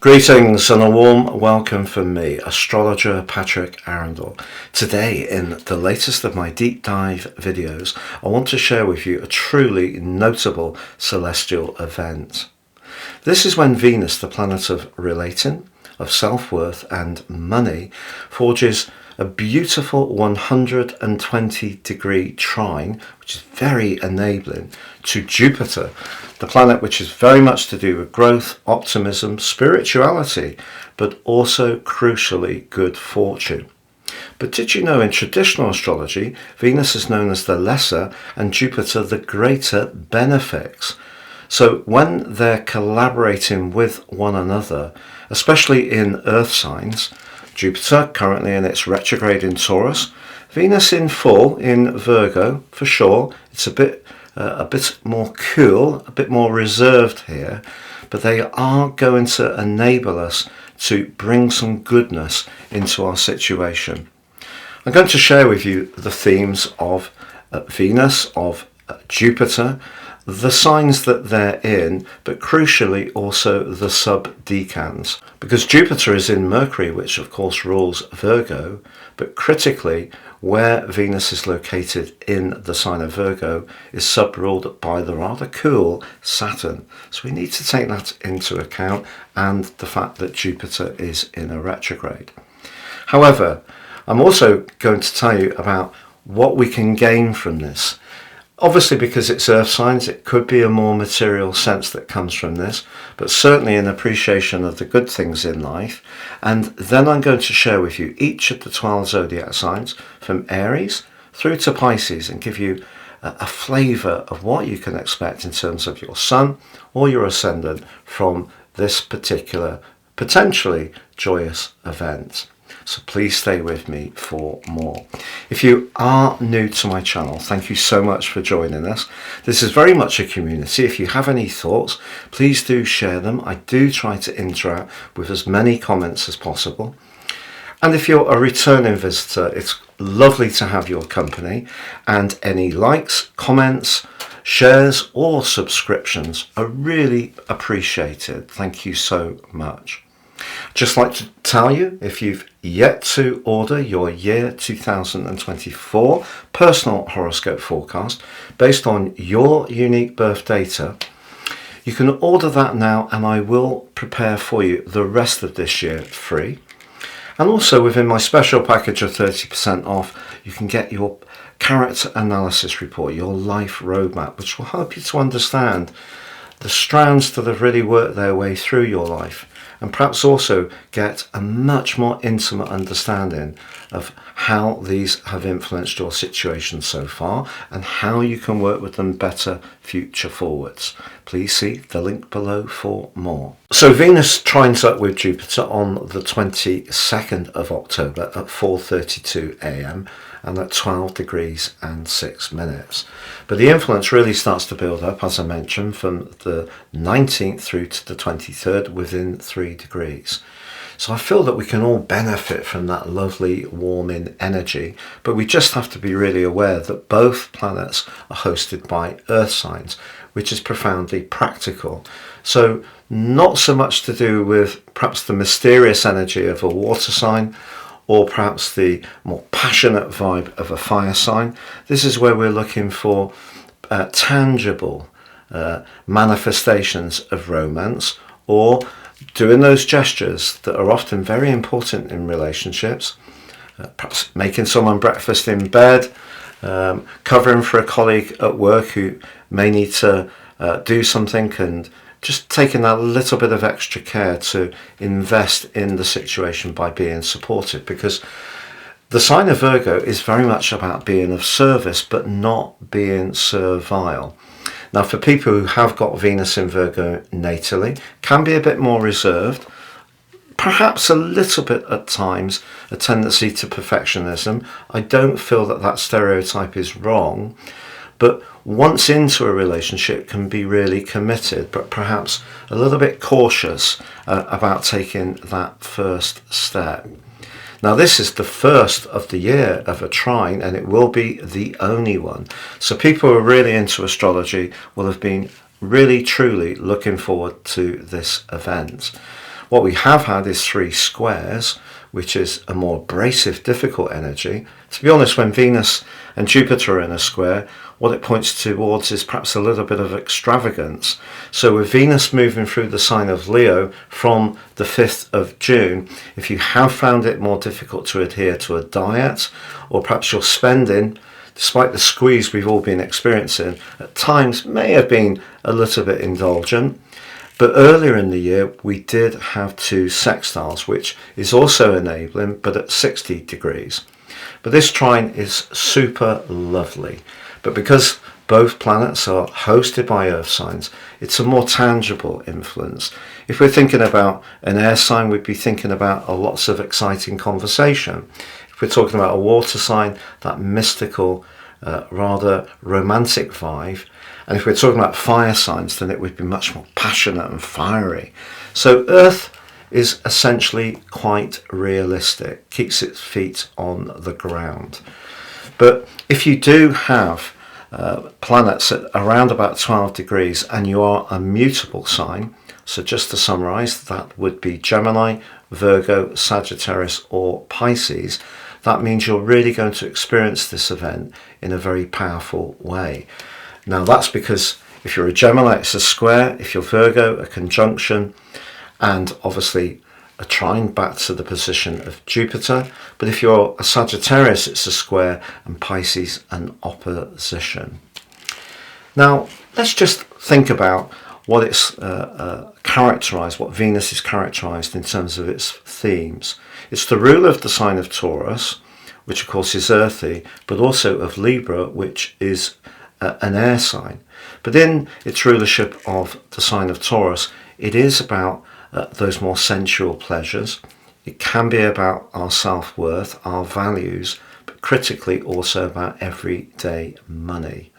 Greetings and a warm welcome from me, astrologer Patrick Arundell. Today, in the latest of my deep dive videos, I want to share with you a truly notable celestial event. This is when Venus, the planet of relating, of self-worth and money, forges a beautiful 120-degree trine, which is very enabling, to Jupiter, the planet which is very much to do with growth, optimism, spirituality, but also crucially good fortune. But did you know in traditional astrology, Venus is known as the lesser and Jupiter the greater benefics? So when they're collaborating with one another, especially in earth signs, Jupiter currently in its retrograde in Taurus, Venus in full in Virgo, for sure. It's a bit more cool, a bit more reserved here, but they are going to enable us to bring some goodness into our situation. I'm going to share with you the themes of Venus, of Jupiter, the signs that they're in, but crucially also the sub-decans. Because Jupiter is in Mercury, which of course rules Virgo, but critically where Venus is located in the sign of Virgo is sub-ruled by the rather cool Saturn. So we need to take that into account, and the fact that Jupiter is in a retrograde. However, I'm also going to tell you about what we can gain from this. Obviously, because it's earth signs, it could be a more material sense that comes from this, but certainly an appreciation of the good things in life. And then I'm going to share with you each of the 12 zodiac signs from Aries through to Pisces and give you a flavour of what you can expect in terms of your sun or your ascendant from this particular potentially joyous event. So please stay with me for more. If you are new to my channel, thank you so much for joining us. This is very much a community. If you have any thoughts, please do share them. I do try to interact with as many comments as possible. And if you're a returning visitor, it's lovely to have your company, and any likes, comments, shares or subscriptions are really appreciated. Thank you so much. Just like to tell you, if you've yet to order your year 2024 personal horoscope forecast based on your unique birth data, you can order that now, and I will prepare for you the rest of this year free. And also within my special package of 30% off, you can get your character analysis report, your life roadmap, which will help you to understand the strands that have really worked their way through your life, and perhaps also get a much more intimate understanding of how these have influenced your situation so far and how you can work with them better future forwards. Please see the link below for more. So Venus trines up with Jupiter on the 22nd of October at 4:32 a.m. and at 12 degrees and 6 minutes. But the influence really starts to build up, as I mentioned, from the 19th through to the 23rd within 3 degrees. So I feel that we can all benefit from that lovely warming energy, but we just have to be really aware that both planets are hosted by earth signs, which is profoundly practical. So not so much to do with perhaps the mysterious energy of a water sign, or perhaps the more passionate vibe of a fire sign. This is where we're looking for tangible manifestations of romance, or doing those gestures that are often very important in relationships, perhaps making someone breakfast in bed, covering for a colleague at work who may need to do something, and just taking that little bit of extra care to invest in the situation by being supportive, because the sign of Virgo is very much about being of service but not being servile. Now, for people who have got Venus in Virgo natally, can be a bit more reserved, perhaps a little bit at times a tendency to perfectionism. I don't feel that that stereotype is wrong, but once into a relationship can be really committed, but perhaps a little bit cautious about taking that first step. Now, this is the first of the year of a trine, and it will be the only one. So people who are really into astrology will have been really truly looking forward to this event. What we have had is 3 squares, which is a more abrasive, difficult energy. To be honest, when Venus and Jupiter are in a square, what it points towards is perhaps a little bit of extravagance. So with Venus moving through the sign of Leo from the 5th of June, if you have found it more difficult to adhere to a diet, or perhaps your spending, despite the squeeze we've all been experiencing, at times may have been a little bit indulgent. But earlier in the year, we did have 2 sextiles, which is also enabling, but at 60 degrees. But this trine is super lovely. But because both planets are hosted by earth signs, it's a more tangible influence. If we're thinking about an air sign, we'd be thinking about lots of exciting conversation. If we're talking about a water sign, that mystical, rather romantic vibe. And if we're talking about fire signs, then it would be much more passionate and fiery. So Earth is essentially quite realistic, keeps its feet on the ground. But if you do have planets at around about 12 degrees and you are a mutable sign, so just to summarize, that would be Gemini, Virgo, Sagittarius or Pisces, that means you're really going to experience this event in a very powerful way. Now that's because if you're a Gemini, it's a square, if you're Virgo, a conjunction, and obviously a trine back to the position of Jupiter. But if you're a Sagittarius, it's a square, and Pisces an opposition. Now let's just think about what it's characterized, what Venus is characterized in terms of its themes. It's the ruler of the sign of Taurus, which of course is earthy, but also of Libra, which is an air sign. But in its rulership of the sign of Taurus, it is about those more sensual pleasures. It can be about our self-worth, our values, but critically also about everyday money.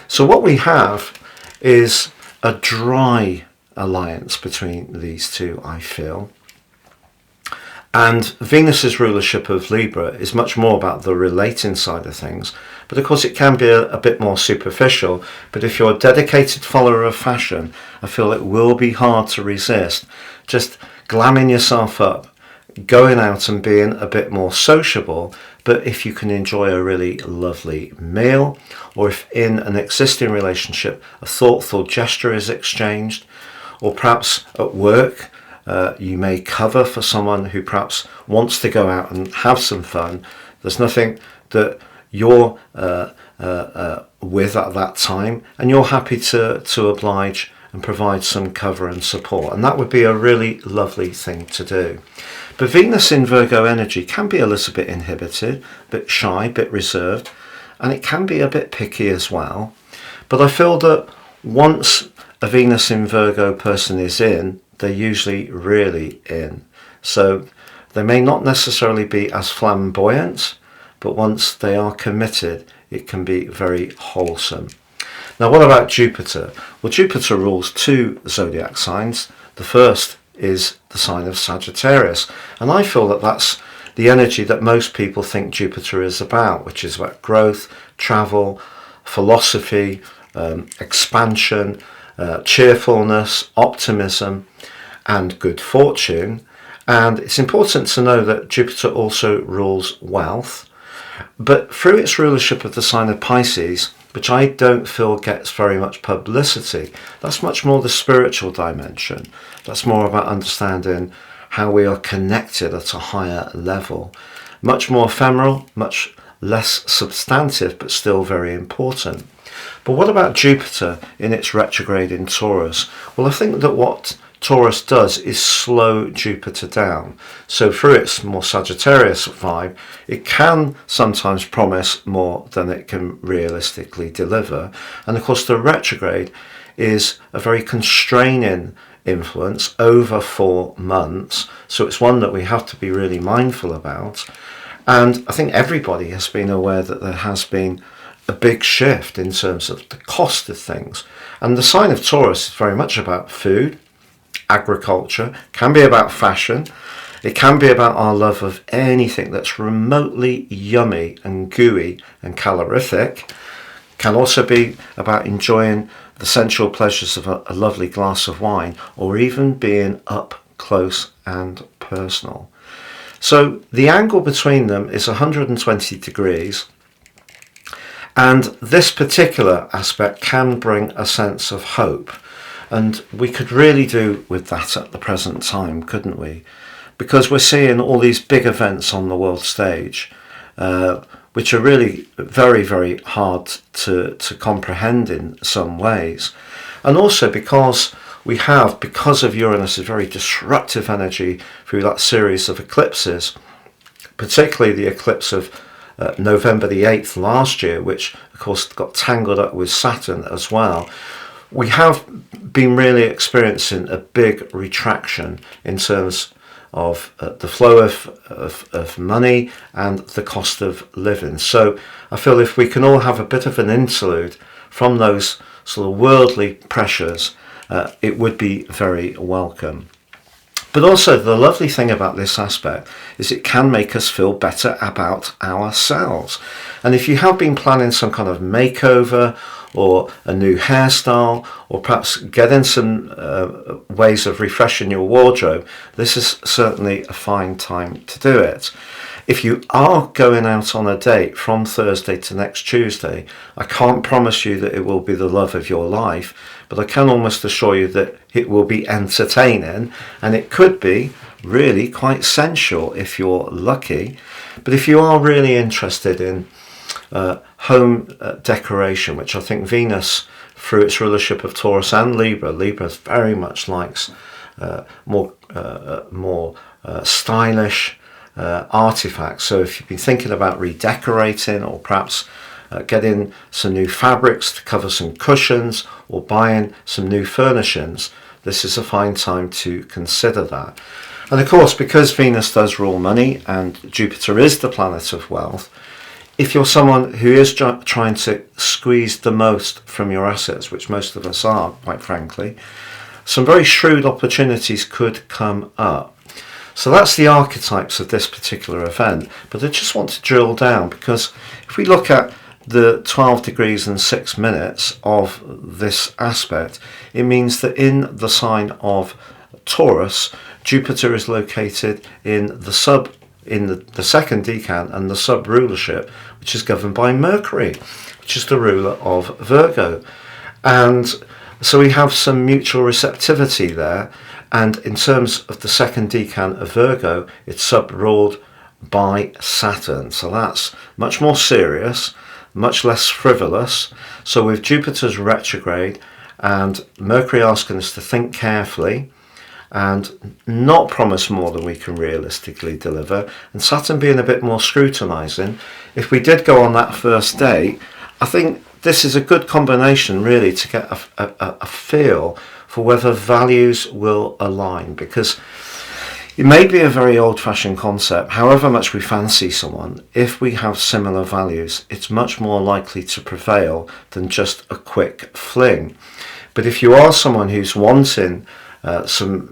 So what we have is a dry alliance between these two, I feel. And Venus's rulership of Libra is much more about the relating side of things. But of course it can be a bit more superficial. But if you're a dedicated follower of fashion, I feel it will be hard to resist just glamming yourself up, going out and being a bit more sociable. But if you can enjoy a really lovely meal, or if in an existing relationship a thoughtful gesture is exchanged, or perhaps at work, you may cover for someone who perhaps wants to go out and have some fun. There's nothing that you're with at that time, and you're happy to oblige and provide some cover and support. And that would be a really lovely thing to do. But Venus in Virgo energy can be a little bit inhibited, a bit shy, a bit reserved, and it can be a bit picky as well. But I feel that once a Venus in Virgo person is in, they're usually really in. So they may not necessarily be as flamboyant, but once they are committed, it can be very wholesome. Now what about Jupiter? Well, Jupiter rules 2 zodiac signs. The first is the sign of Sagittarius, and I feel that that's the energy that most people think Jupiter is about, which is about growth, travel, philosophy, expansion, cheerfulness, optimism and good fortune. And it's important to know that Jupiter also rules wealth, but through its rulership of the sign of Pisces, which I don't feel gets very much publicity, that's much more the spiritual dimension. That's more about understanding how we are connected at a higher level. Much more ephemeral, much less substantive, but still very important. But what about Jupiter in its retrograde in Taurus? Well, I think that what Taurus does is slow Jupiter down. So through its more Sagittarius vibe, it can sometimes promise more than it can realistically deliver. And of course the retrograde is a very constraining influence over 4 months. So it's one that we have to be really mindful about. And I think everybody has been aware that there has been a big shift in terms of the cost of things. And the sign of Taurus is very much about food, agriculture, can be about fashion, it can be about our love of anything that's remotely yummy and gooey and calorific, can also be about enjoying the sensual pleasures of a lovely glass of wine, or even being up close and personal. So the angle between them is 120 degrees, and this particular aspect can bring a sense of hope. And we could really do with that at the present time, couldn't we? Because we're seeing all these big events on the world stage, which are really very, very hard to comprehend in some ways. And also because of Uranus's very disruptive energy through that series of eclipses, particularly the eclipse of November the 8th last year, which of course got tangled up with Saturn as well, we have been really experiencing a big retraction in terms of the flow of money and the cost of living. So I feel if we can all have a bit of an interlude from those sort of worldly pressures, it would be very welcome. But also the lovely thing about this aspect is it can make us feel better about ourselves. And if you have been planning some kind of makeover or a new hairstyle, or perhaps getting some ways of refreshing your wardrobe, this is certainly a fine time to do it. If you are going out on a date from Thursday to next Tuesday, I can't promise you that it will be the love of your life, but I can almost assure you that it will be entertaining, and it could be really quite sensual if you're lucky. But if you are really interested in home decoration, which I think Venus, through its rulership of Taurus and Libra very much likes more stylish artifacts. So if you've been thinking about redecorating, or perhaps getting some new fabrics to cover some cushions, or buying some new furnishings, this is a fine time to consider that. And of course, because Venus does rule money and Jupiter is the planet of wealth, if you're someone who is trying to squeeze the most from your assets, which most of us are, quite frankly, some very shrewd opportunities could come up. So that's the archetypes of this particular event. But I just want to drill down, because if we look at the 12 degrees and 6 minutes of this aspect, it means that in the sign of Taurus, Jupiter is located in the second decan and the sub-rulership, which is governed by Mercury, which is the ruler of Virgo. And so we have some mutual receptivity there. And in terms of the second decan of Virgo, it's sub-ruled by Saturn. So that's much more serious, much less frivolous. So with Jupiter's retrograde and Mercury asking us to think carefully and not promise more than we can realistically deliver, and Saturn being a bit more scrutinizing, if we did go on that first date, I think this is a good combination really to get a feel for whether values will align, because it may be a very old-fashioned concept. However much we fancy someone, if we have similar values, it's much more likely to prevail than just a quick fling. But if you are someone who's wanting some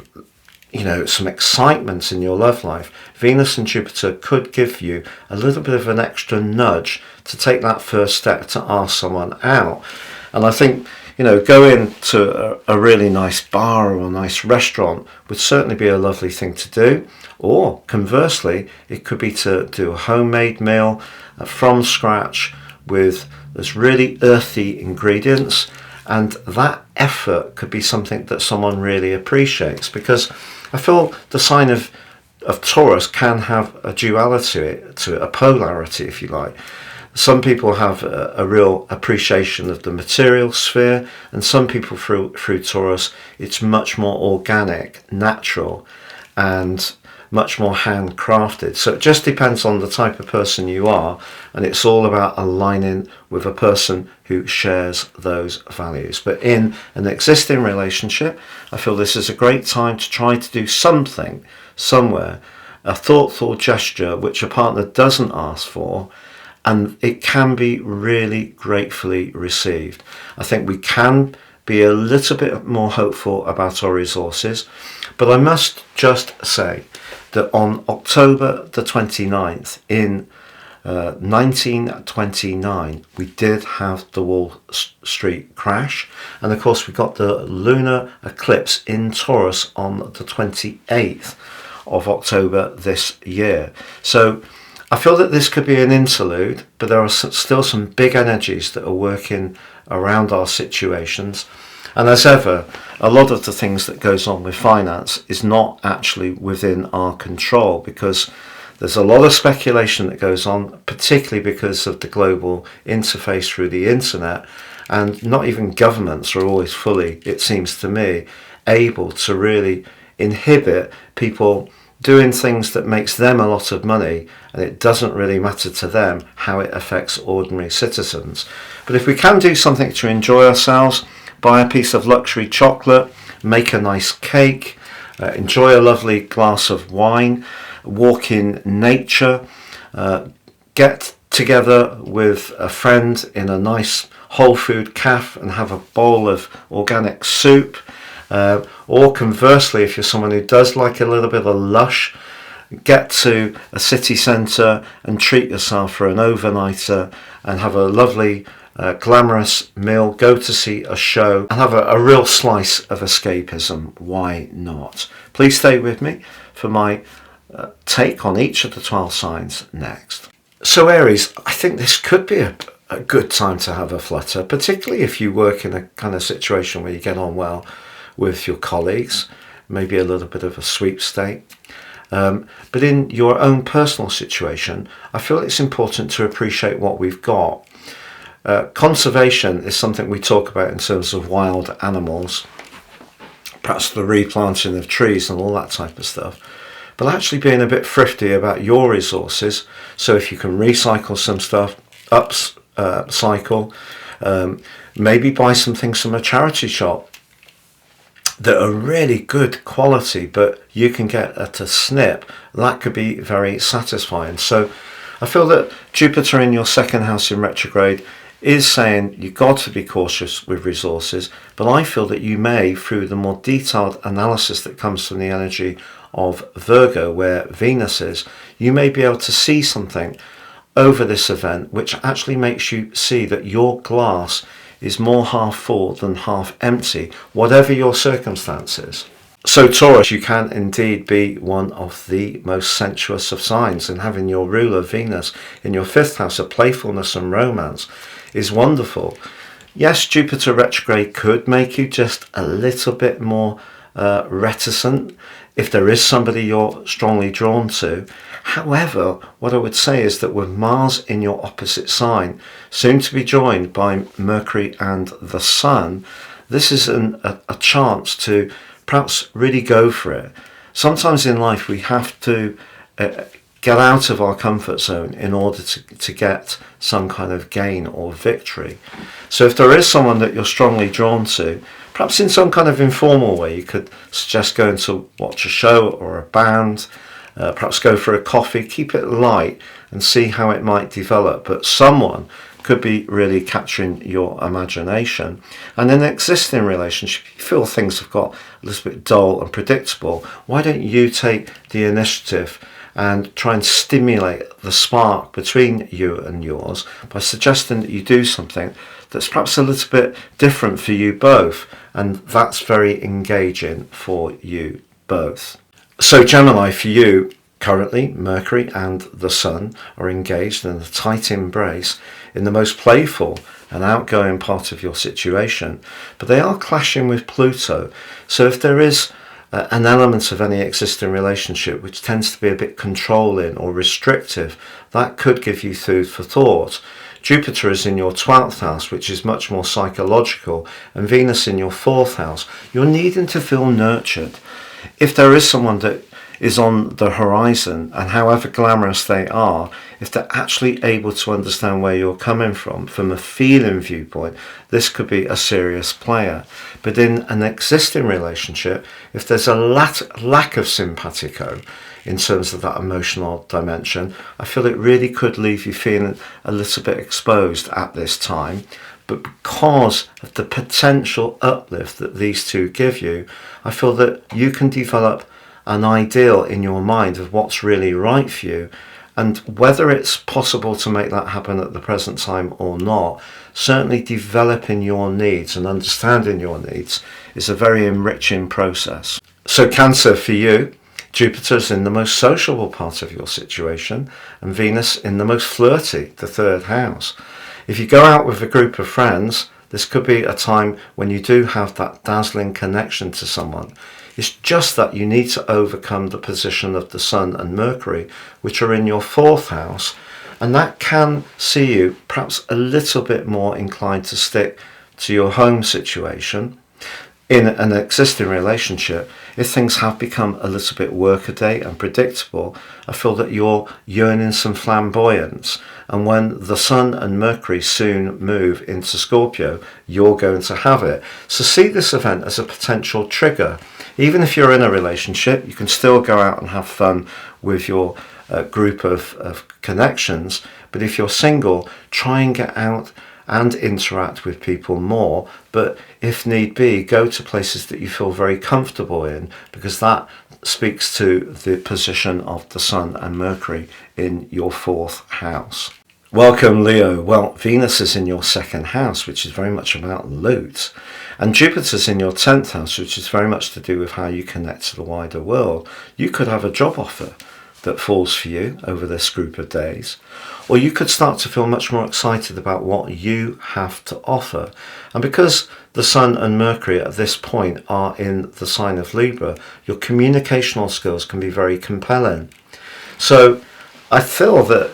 excitement in your love life, Venus and Jupiter could give you a little bit of an extra nudge to take that first step to ask someone out. And I think, going to a really nice bar or a nice restaurant would certainly be a lovely thing to do. Or conversely, it could be to do a homemade meal from scratch with those really earthy ingredients. And that effort could be something that someone really appreciates, because I feel the sign of Taurus can have a duality to it, a polarity, if you like. Some people have a real appreciation of the material sphere, and some people through Taurus, it's much more organic, natural, and much more handcrafted. So it just depends on the type of person you are, and it's all about aligning with a person who shares those values. But in an existing relationship, I feel this is a great time to try to do something, somewhere, a thoughtful gesture which a partner doesn't ask for, and it can be really gratefully received. I think we can be a little bit more hopeful about our resources, but I must just say that on October the 29th in 1929, we did have the Wall Street crash, and of course we got the lunar eclipse in Taurus on the 28th of October this year. So I feel that this could be an interlude, but there are still some big energies that are working around our situations. And as ever, a lot of the things that goes on with finance is not actually within our control, because there's a lot of speculation that goes on, particularly because of the global interface through the internet, and not even governments are always fully, it seems to me, able to really inhibit people doing things that makes them a lot of money, and it doesn't really matter to them how it affects ordinary citizens. But if we can do something to enjoy ourselves, buy a piece of luxury chocolate, make a nice cake, enjoy a lovely glass of wine, walk in nature, get together with a friend in a nice whole food cafe and have a bowl of organic soup, or conversely, if you're someone who does like a little bit of lush, get to a city centre and treat yourself for an overnighter and have a lovely glamorous meal, go to see a show and have a real slice of escapism. Why not? Please stay with me for my take on each of the 12 signs next. So Aries, I think this could be a good time to have a flutter, particularly if you work in a kind of situation where you get on well with your colleagues, maybe a little bit of a sweepstake. But in your own personal situation, I feel it's important to appreciate what we've got. Conservation is something we talk about in terms of wild animals, perhaps the replanting of trees and all that type of stuff, but actually being a bit thrifty about your resources. So if you can recycle some stuff, upcycle, maybe buy some things from a charity shop that are really good quality, but you can get at a snip, that could be very satisfying. So I feel that Jupiter in your second house in retrograde is saying you've got to be cautious with resources, but I feel that you may, through the more detailed analysis that comes from the energy of Virgo, where Venus is, you may be able to see something over this event which actually makes you see that your glass is more half full than half empty, whatever your circumstances. So Taurus, you can indeed be one of the most sensuous of signs, and having your ruler Venus in your fifth house of playfulness and romance is wonderful. Yes, Jupiter retrograde could make you just a little bit more reticent if there is somebody you're strongly drawn to. However, what I would say is that with Mars in your opposite sign, soon to be joined by Mercury and the Sun, this is a chance to perhaps really go for it. Sometimes in life we have to get out of our comfort zone in order to get some kind of gain or victory. So if there is someone that you're strongly drawn to, perhaps in some kind of informal way, you could suggest going to watch a show or a band, perhaps go for a coffee, keep it light and see how it might develop. But someone could be really capturing your imagination. And in an existing relationship, if you feel things have got a little bit dull and predictable, why don't you take the initiative and try and stimulate the spark between you and yours by suggesting that you do something that's perhaps a little bit different for you both, and that's very engaging for you both. So Gemini, for you, currently Mercury and the Sun are engaged in a tight embrace in the most playful and outgoing part of your situation, but they are clashing with Pluto. So if there is an element of any existing relationship which tends to be a bit controlling or restrictive, that could give you food for thought. Jupiter is in your 12th house, which is much more psychological, and Venus in your 4th house. You're needing to feel nurtured. If there is someone that is on the horizon, and however glamorous they are, if they're actually able to understand where you're coming from a feeling viewpoint, this could be a serious player. But in an existing relationship, if there's a lack of simpatico in terms of that emotional dimension, I feel it really could leave you feeling a little bit exposed at this time. But because of the potential uplift that these two give you, I feel that you can develop an ideal in your mind of what's really right for you, And whether it's possible to make that happen at the present time or not, certainly developing your needs and understanding your needs is a very enriching process. So Cancer, for you, Jupiter's in the most sociable part of your situation and Venus in the most flirty, the third house. If you go out with a group of friends, this could be a time when you do have that dazzling connection to someone. It's just that you need to overcome the position of the Sun and Mercury, which are in your fourth house, and that can see you perhaps a little bit more inclined to stick to your home situation. In an existing relationship, if things have become a little bit workaday and predictable, I feel that you're yearning some flamboyance. And when the Sun and Mercury soon move into Scorpio, you're going to have it. So see this event as a potential trigger. Even if you're in a relationship, you can still go out and have fun with your group of connections. But if you're single, try and get out and interact with people more, but if need be, go to places that you feel very comfortable in, because that speaks to the position of the Sun and Mercury in your fourth house. Welcome, Leo. Well, Venus is in your second house, which is very much about loot, and Jupiter's in your 10th house, which is very much to do with how you connect to the wider world. You could have a job offer that falls for you over this group of days, or you could start to feel much more excited about what you have to offer. And because the Sun and Mercury at this point are in the sign of Libra, your communicational skills can be very compelling. So I feel that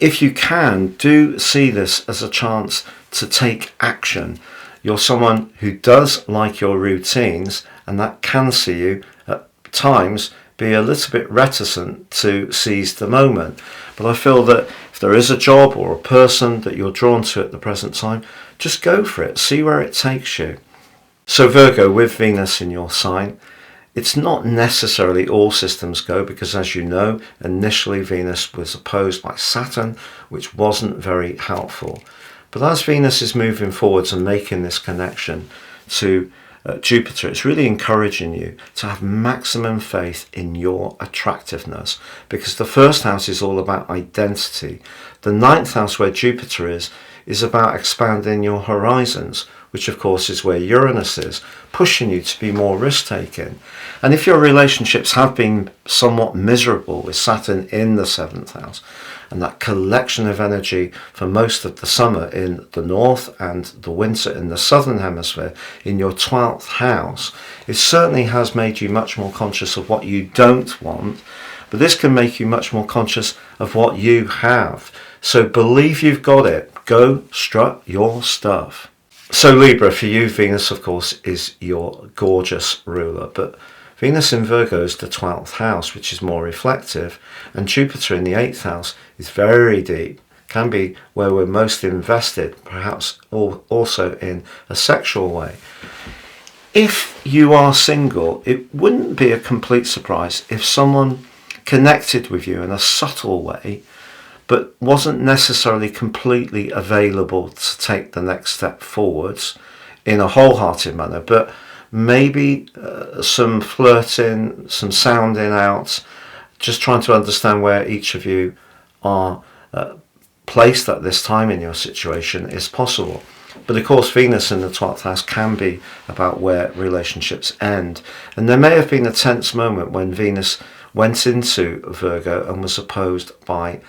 if you can, do see this as a chance to take action. You're someone who does like your routines, and that can see you at times be a little bit reticent to seize the moment. But I feel that if there is a job or a person that you're drawn to at the present time, just go for it, see where it takes you. So Virgo, with Venus in your sign, it's not necessarily all systems go, because as you know, initially Venus was opposed by Saturn, which wasn't very helpful. But as Venus is moving forwards and making this connection to Jupiter, it's really encouraging you to have maximum faith in your attractiveness, because the first house is all about identity. The 9th house, where Jupiter is about expanding your horizons, which of course is where Uranus is, pushing you to be more risk-taking. And if your relationships have been somewhat miserable with Saturn in the 7th house, and that collection of energy for most of the summer in the north and the winter in the southern hemisphere in your 12th house, it certainly has made you much more conscious of what you don't want, but this can make you much more conscious of what you have. So believe you've got it. Go strut your stuff. So Libra, for you, Venus, of course, is your gorgeous ruler, but Venus in Virgo is the 12th house, which is more reflective, and Jupiter in the 8th house is very deep, can be where we're most invested, perhaps also in a sexual way. If you are single, it wouldn't be a complete surprise if someone connected with you in a subtle way, but wasn't necessarily completely available to take the next step forwards in a wholehearted manner, but maybe some flirting, some sounding out, just trying to understand where each of you are placed at this time in your situation is possible. But of course, Venus in the 12th house can be about where relationships end. And there may have been a tense moment when Venus went into Virgo and was opposed by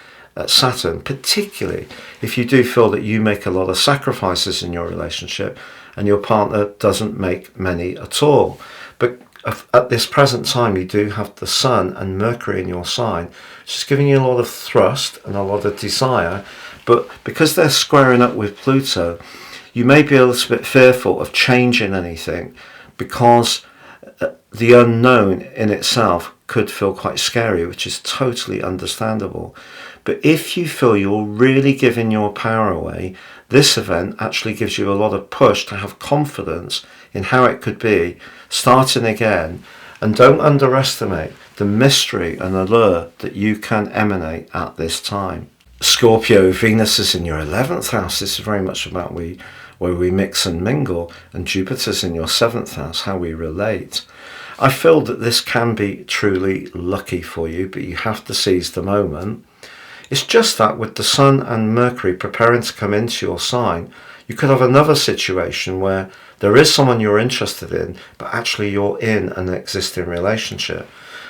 Saturn, particularly if you do feel that you make a lot of sacrifices in your relationship and your partner doesn't make many at all. But at this present time, you do have the Sun and Mercury in your sign, which is giving you a lot of thrust and a lot of desire. But because they're squaring up with Pluto, you may be a little bit fearful of changing anything, because the unknown in itself could feel quite scary, which is totally understandable. But if you feel you're really giving your power away, this event actually gives you a lot of push to have confidence in how it could be, starting again, and don't underestimate the mystery and allure that you can emanate at this time. Scorpio, Venus is in your 11th house. This is very much about where we mix and mingle, and Jupiter's in your 7th house, how we relate. I feel that this can be truly lucky for you, but you have to seize the moment. It's just that with the Sun and Mercury preparing to come into your sign, you could have another situation where there is someone you're interested in, but actually you're in an existing relationship.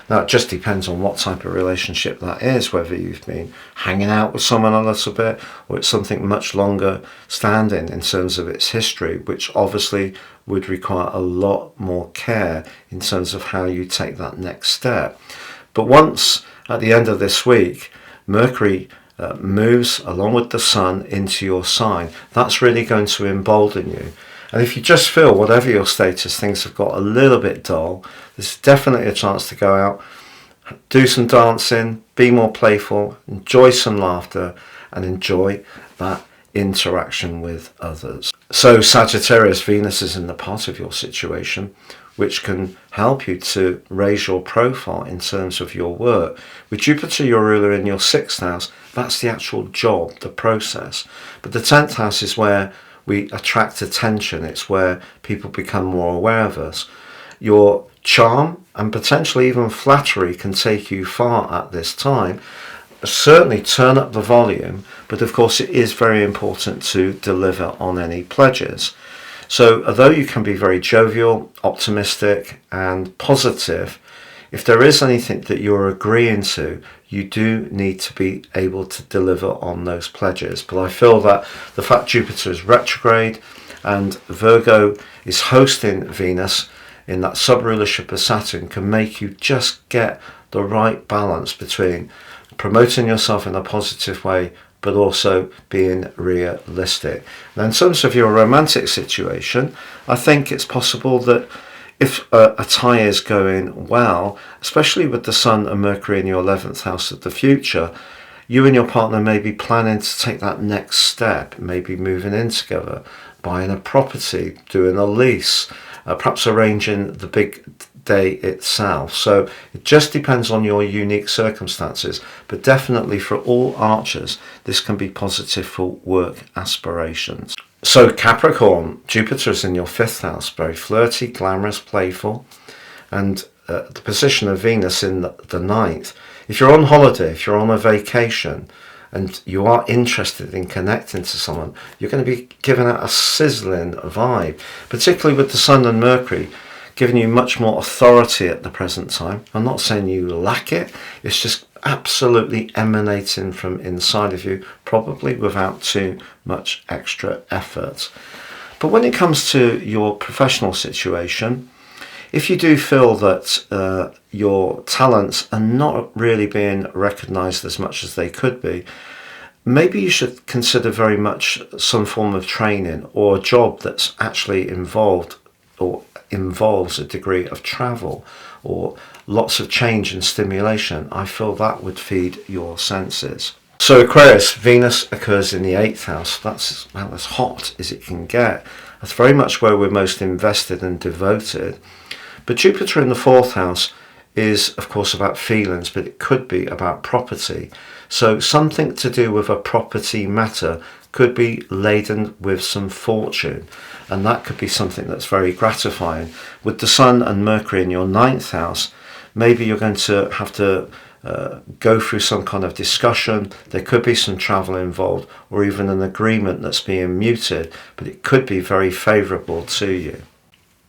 Now, it just depends on what type of relationship that is, whether you've been hanging out with someone a little bit, or it's something much longer standing in terms of its history, which obviously would require a lot more care in terms of how you take that next step. But once, at the end of this week, Mercury moves along with the Sun into your sign, that's really going to embolden you. And if you just feel, whatever your status, things have got a little bit dull, there's definitely a chance to go out, do some dancing, be more playful, enjoy some laughter, and enjoy that interaction with others. So Sagittarius, Venus is in the part of your situation which can help you to raise your profile in terms of your work. With Jupiter, your ruler, in your 6th house, that's the actual job, the process. But the 10th house is where we attract attention. It's where people become more aware of us. Your charm and potentially even flattery can take you far at this time. Certainly turn up the volume, but of course it is very important to deliver on any pledges. So although you can be very jovial, optimistic and positive, if there is anything that you're agreeing to, you do need to be able to deliver on those pledges. But I feel that the fact Jupiter is retrograde and Virgo is hosting Venus in that sub-rulership of Saturn can make you just get the right balance between promoting yourself in a positive way but also being realistic. Now, in terms of your romantic situation, I think it's possible that if a tie is going well, especially with the Sun and Mercury in your 11th house of the future, you and your partner may be planning to take that next step, maybe moving in together, buying a property, doing a lease, perhaps arranging the big day itself. So it just depends on your unique circumstances, but definitely for all archers, this can be positive for work aspirations. So Capricorn, Jupiter is in your 5th house, very flirty, glamorous, playful, and the position of Venus in the 9th. If you're on holiday, if you're on a vacation, and you are interested in connecting to someone, you're going to be given out a sizzling vibe, particularly with the Sun and Mercury giving you much more authority at the present time. I'm not saying you lack it, it's just absolutely emanating from inside of you, probably without too much extra effort. But when it comes to your professional situation, if you do feel that your talents are not really being recognised as much as they could be, maybe you should consider very much some form of training or a job that's actually involved or involves a degree of travel or lots of change and stimulation. I feel that would feed your senses. So Aquarius, Venus occurs in the 8th house. That's about as hot as it can get. That's very much where we're most invested and devoted. But Jupiter in the 4th house is of course about feelings, but it could be about property. So something to do with a property matter could be laden with some fortune, and that could be something that's very gratifying. With the Sun and Mercury in your 9th house, maybe you're going to have to go through some kind of discussion. There could be some travel involved, or even an agreement that's being muted, but it could be very favourable to you.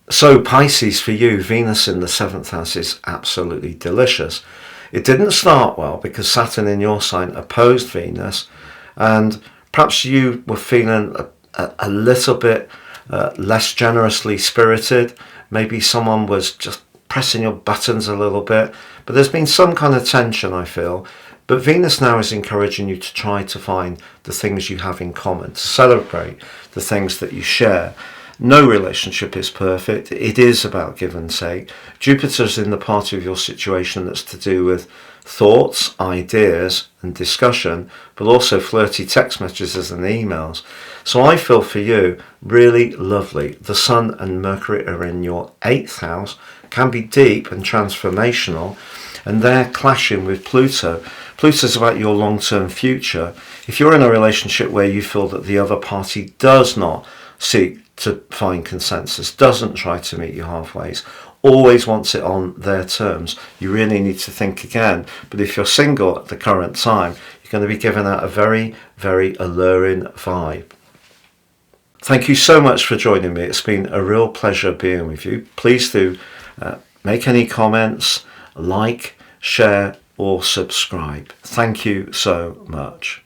So Pisces, for you, Venus in the 7th house is absolutely delicious. It didn't start well because Saturn in your sign opposed Venus, and perhaps you were feeling a little bit less generously spirited. Maybe someone was just pressing your buttons a little bit, but there's been some kind of tension, I feel. But Venus now is encouraging you to try to find the things you have in common, to celebrate the things that you share. No relationship is perfect. It is about give and take. Jupiter's in the part of your situation that's to do with thoughts, ideas and discussion, but also flirty text messages and emails. So I feel for you, really lovely. The Sun and Mercury are in your 8th house, can be deep and transformational, and they're clashing with Pluto. Pluto's about your long-term future. If you're in a relationship where you feel that the other party does not seek to find consensus, doesn't try to meet you halfway, always wants it on their terms, you really need to think again. But if you're single at the current time, You're going to be given out a very, very alluring vibe. Thank you so much for joining me. It's been a real pleasure being with you. Please do make any comments, like, share or subscribe. Thank you so much.